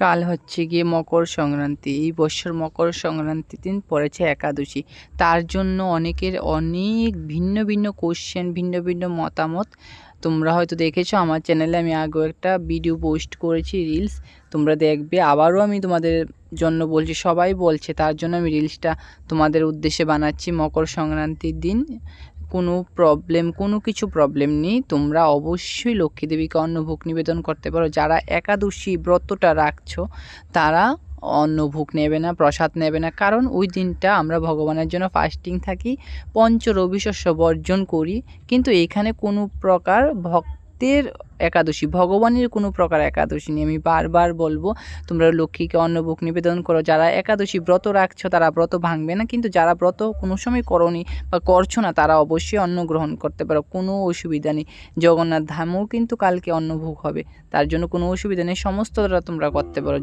কাল হচ্ছে গিয়ে মকর সংক্রান্তি। এই বছর মকর সংক্রান্তির দিন পড়েছে একাদশী। তার জন্য অনেকের অনেক ভিন্ন ভিন্ন কোয়েশ্চেন, ভিন্ন ভিন্ন মতামত। তোমরা হয়তো দেখেছো আমার চ্যানেলে আমি আগেও একটা ভিডিও পোস্ট করেছি, রিলস। তোমরা দেখবে, আবারও আমি তোমাদের জন্য বলছি, সবাই বলছে, তার জন্য আমি রিলসটা তোমাদের উদ্দেশ্যে বানাচ্ছি। মকর সংক্রান্তির দিন কোনো কিছু প্রবলেম নেই। তোমরা অবশ্যই লক্ষ্মী দেবীকে অন্নভোগ নিবেদন করতে পারো। যারা একাদশী ব্রতটা রাখছো তারা অন্নভোগ নেবে না, প্রসাদ নেবে না, কারণ ওই দিনটা আমরা ভগবানের জন্য ফাস্টিং থাকি, পঞ্চ রবি শস্য বর্জন করি। কিন্তু এখানে কোনো প্রকার ভক্তের একাদশী, ভগবানের কোনো প্রকার একাদশী নেই। আমি বারবার বলবো, তোমরা লক্ষ্মীকে অন্নভোগ নিবেদন করো। যারা একাদশী ব্রত রাখছো তারা ব্রত ভাঙবে না, কিন্তু যারা ব্রত কোনো সময় করোনি বা করছো না তারা অবশ্যই অন্ন গ্রহণ করতে পারো, কোনো অসুবিধা নেই। জগন্নাথ ধামেও কিন্তু কালকে অন্নভোগ হবে, তার জন্য কোনো অসুবিধা নেই, সমস্তটা তোমরা করতে পারো।